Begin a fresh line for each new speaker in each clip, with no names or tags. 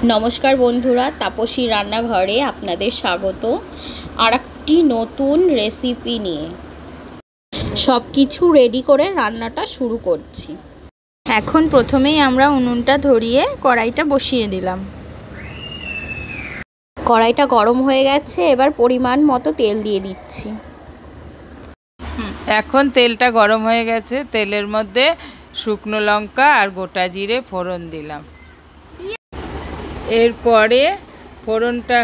নমস্কার বন্ধুরা, তাপসী রান্নাঘরে আপনাদের স্বাগত। আর একটি নতুন রেসিপি নিয়ে সব কিছু রেডি করে রান্নাটা শুরু করছি।
এখন প্রথমেই আমরা উনুনটা ধরিয়ে কড়াইটা বসিয়ে দিলাম।
কড়াইটা গরম হয়ে গেছে, এবার পরিমাণ মতো তেল দিয়ে দিচ্ছি।
এখন তেলটা গরম হয়ে গেছে, তেলের মধ্যে শুকনো লঙ্কা আর গোটা জিরে ফোড়ন দিলাম। এরপরে ফোড়নটা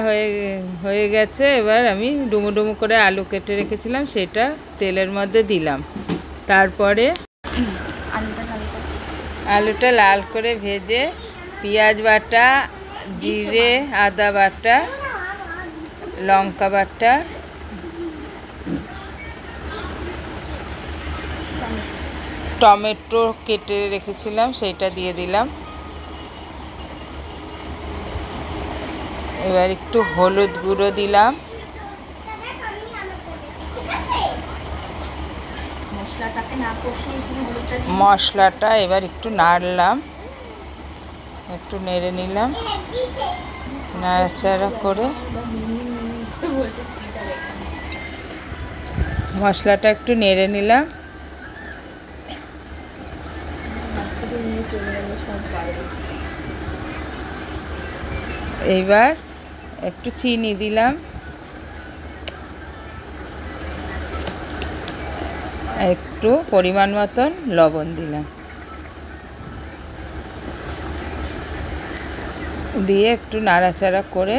হয়ে গেছে, এবার আমি ডুমো ডুমো করে আলু কেটে রেখেছিলাম সেটা তেলের মধ্যে দিলাম। তারপরে আলুটা লাল করে ভেজে পেঁয়াজ বাটা, জিরে আদা বাটা, লঙ্কা বাটা, টমেটো কেটে রেখেছিলাম সেইটা দিয়ে দিলাম। এবার একটু হলুদ গুঁড়ো দিলাম। মশলাটা এবার একটু নাড়লাম, একটু নেড়ে নিলাম, নাড়াচাড়া করে মশলাটা একটু নেড়ে নিলাম। এইবার একটু চিনি দিলাম, একটু পরিমাণ মতন লবণ দিলাম, দিয়ে একটু নাড়াচাড়া করে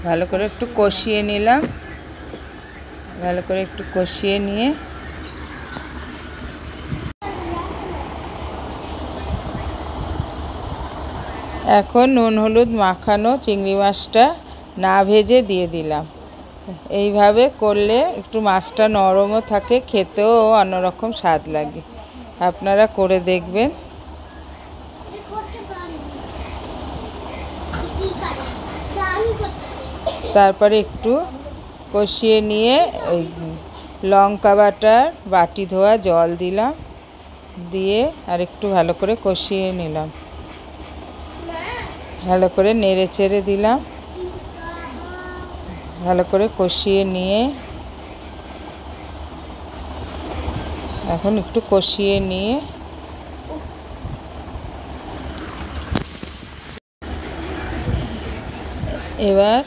ভালো করে একটু কষিয়ে নিলাম। ভালো করে একটু কষিয়ে নিয়ে এখন নুন হলুদ মাখানো চিংড়ি মাছটা না ভেজে দিয়ে দিলাম। এইভাবে করলে একটু মাছটা নরমও থাকে, খেতেও অন্যরকম স্বাদ লাগে। আপনারা করে দেখবেন। তারপরে একটু কষিয়ে নিয়ে ওই লঙ্কা বাটার বাটি ধোয়া জল দিলাম, দিয়ে আর একটু ভালো করে কষিয়ে নিলাম। ভালো করে নেড়ে চেড়ে দিলাম। ভালো করে কষিয়ে নিয়ে এখন একটু কষিয়ে নিয়ে এবার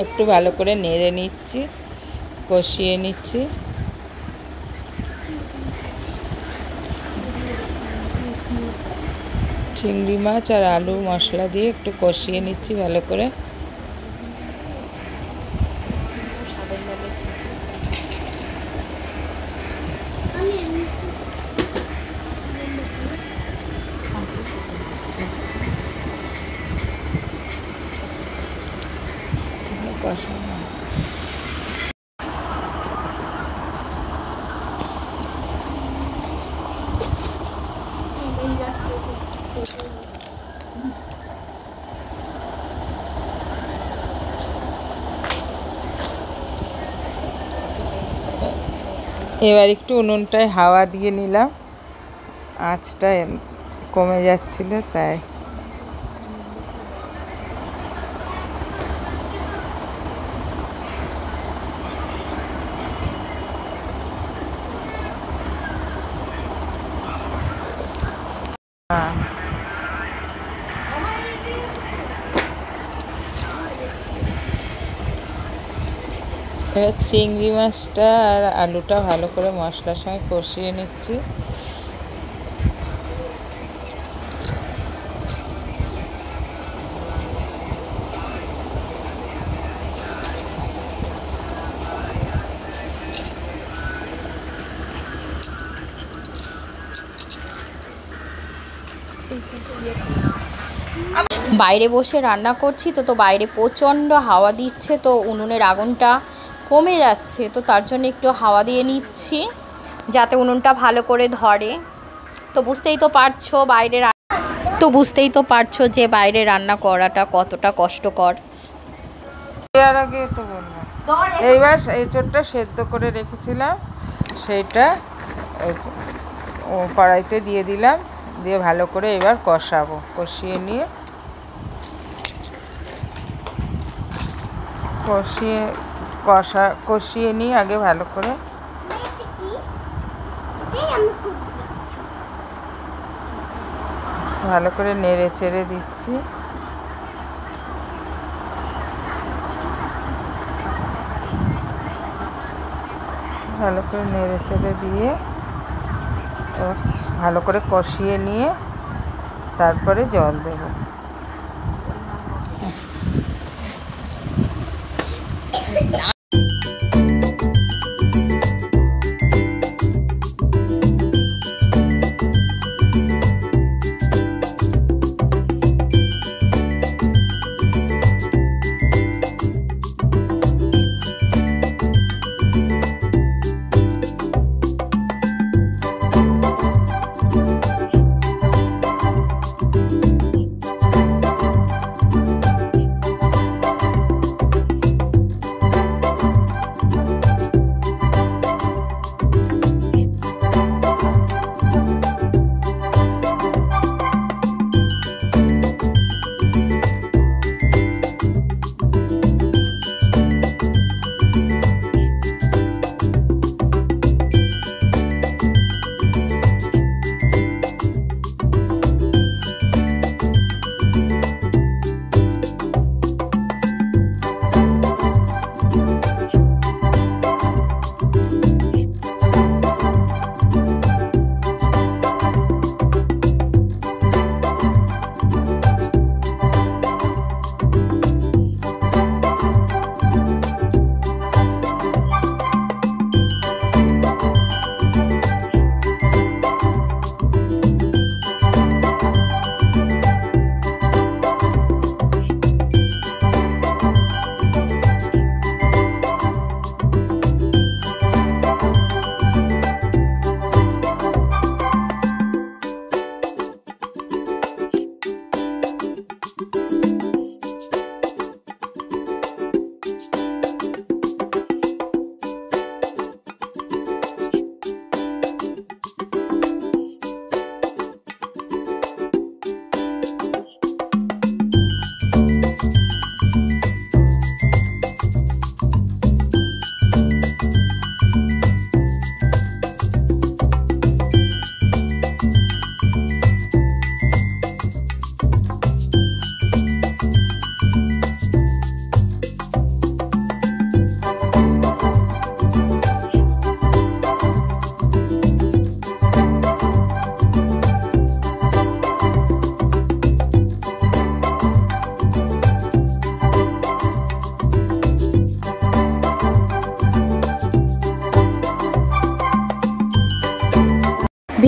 একটু ভালো করে নেড়ে নিচ্ছি, কষিয়ে নিচ্ছি। চিংড়ি মাছ আর আলু মশলা দিয়ে একটু কষিয়ে নিচ্ছি ভালো করে। কষানো হচ্ছে। এবার একটু উনুনটায় হাওয়া দিয়ে নিলাম, আঁচটা কমে যাচ্ছিল তাই। চিংড়ি মাছটা আর আলুটা ভালো করে মশলার সঙ্গে কষিয়ে নিচ্ছি।
বাইরে বসে রান্না করছি তো বাইরে প্রচণ্ড হাওয়া দিচ্ছে, তো উনুনের আগুনটা কমে যাচ্ছে, তো তার জন্য একটু হাওয়া দিয়ে নিচ্ছি যাতে উনুনটা ভালো করে ধরে। তো বুঝতেই তো পারছো যে বাইরে রান্না করাটা কতটা কষ্টকর।
এর আগে তো বললাম। এইবার এঁচোড়টা সেদ্ধ করে রেখেছিলাম সেইটা কড়াইতে দিয়ে দিলাম, দিয়ে ভালো করে এবার কষাবো। কষিয়ে নিয়ে কষিয়ে নিয়ে আগে ভালো করে নেড়ে চেড়ে দিচ্ছি। ভালো করে নেড়ে চেড়ে দিয়ে ভালো করে কষিয়ে নিয়ে তারপরে জল দেব।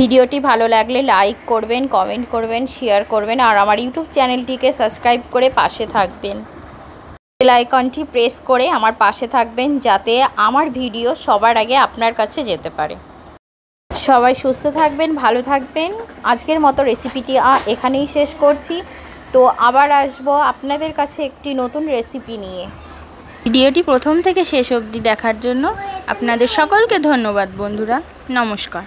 ভিডিওটি ভালো লাগলে লাইক করবেন, কমেন্ট করবেন, শেয়ার করবেন আর আমার ইউটিউব চ্যানেলটিকে সাবস্ক্রাইব করে পাশে থাকবেন। বেল আইকনটি প্রেস করে আমার পাশে থাকবেন যাতে আমার ভিডিও সবার আগে আপনার কাছে যেতে পারে। সবাই সুস্থ থাকবেন, ভালো থাকবেন। আজকের মতো রেসিপিটি এখানেই শেষ করছি। তো আবার আসবো আপনাদের কাছে একটি নতুন রেসিপি নিয়ে।
ভিডিওটি প্রথম থেকে শেষ অবধি দেখার জন্য আপনাদের সকলকে ধন্যবাদ বন্ধুরা। নমস্কার।